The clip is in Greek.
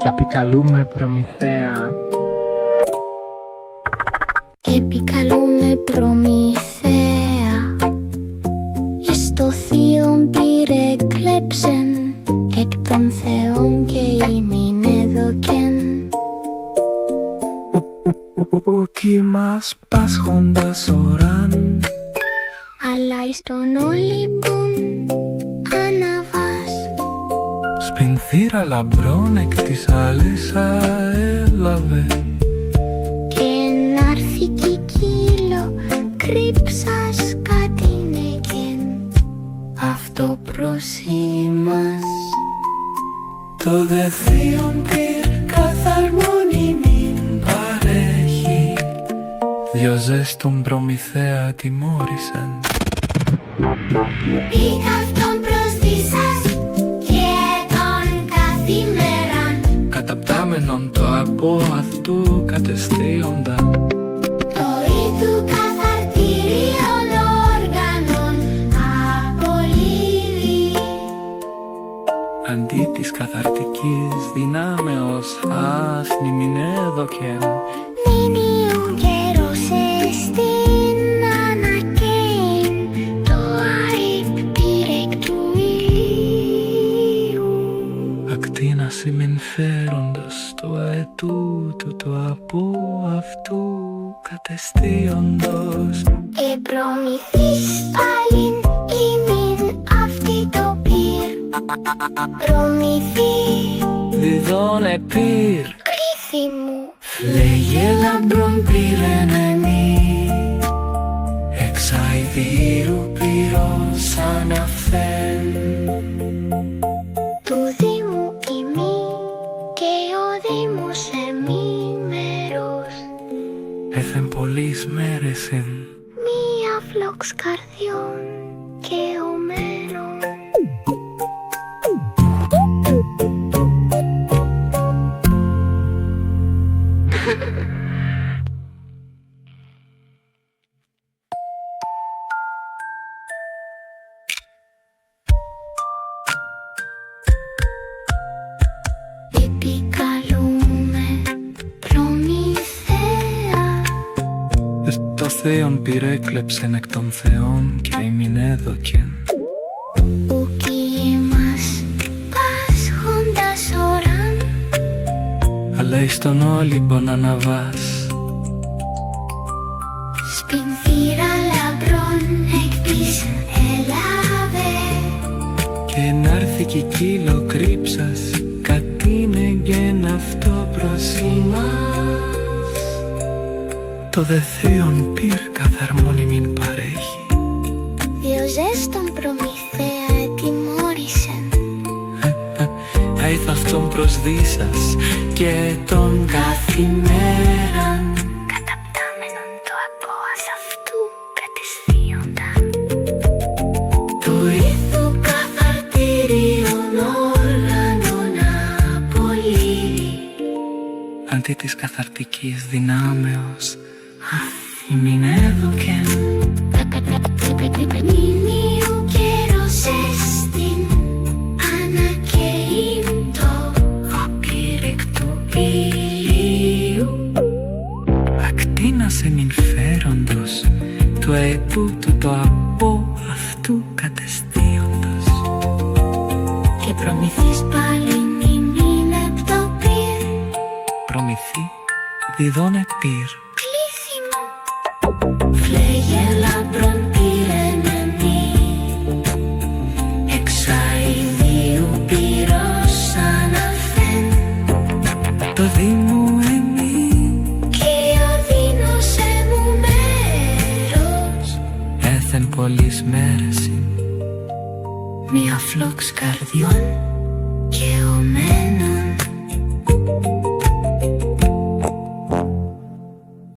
Επικαλούμε Προμηθέα. Επικαλούμε Προμηθέα, εις το θείον πήρε κλέψεν, εκ των θεών και ημιν έδωκεν. Ο κύμας πάσχοντας οράν, Αλλά εις τον Όλυμπον αναβάς. σπιν θύρα λαμπρών εκ της Αλίσσα έλαβε. Και να'ρθει κι κύλο κρύψας κατήνεκεν, αυτό προσήμας. Το δε θείον πυρ καθαρμόν ημίν παρέχει, δυο ζέστον Προμηθέα τιμώρησαν. Πήκ' αυτόν προσδίσας και τον καθημεράν, Καταπτάμενον το από αυτού κατεστίονταν. το είδου καθαρτήριον όργανον απολύει. Αντί της καθαρτικής δυνάμεως άφνη μην έδωκεν. Νίνιου καιρός εστίν ανακαίν, το αριπτήρ εκ του ηλίου. Ακτίναση μεν φέροντας το αετούτο το από αυτού κατεστίοντος. Προμηθείς πάλιν ημίν αυτή το πυρ, προμηθεί Διδόν επίρ, κρίθη μου. φλέγε λαμπρόν πύρεν εμεί, εξ αηδήρου πύρος αναφέν. Του Δήμου ημί και ο Δήμος εμί μέρος, Έθεν πολλής μέρες εν, μία φλόξ καρδιών και ομένων. Επικαλούμε Προμηθέα, το θείον πυρέκλεψεν εκ των θεών και ημιν έδωκεν. ου κύμας πάσχοντας οράν, Αλλά εις τον Όλυμπον αναβάς, σπιν θύρα λαμπρών εκ της έλαβε. και να'ρθει κι κύλο κρύψας κατήνεγεν αυτό προσήμας. Το δε θείον πυρ καθαρμόν ημίν παρέχει, Δυο ζέστον Προμηθέα ετιμώρησεν, αήθ' αυτόν προσδίσας και τον καθημέραν. καταπτάμενον το απόας αυτού κατεσθίονταν. Του Του καθαρτήριον όργανον απολύει. αντί της καθαρτικής δυνάμεως ημιν έδωκεν. Νίνιου καιρός εστίν ανακαίν, το Απήρ εκ του ηλίου, ακτίνασε μην φέροντος του αετούτου το από αυτού κατεστίοντος. και προμηθείς πάλιν ημίν επ' το πυρ, Προμηθή διδόν επίρ, κλήθη μου. Φλέγε λαμπρόν πήρεν εμεί, εξ αηδίου πυρός αναφέν. το δήμου εμεί, Και οδύνωσε μου μέρος, έθεν πολλής μέρες μία φλόξ καρδιών και ομένων.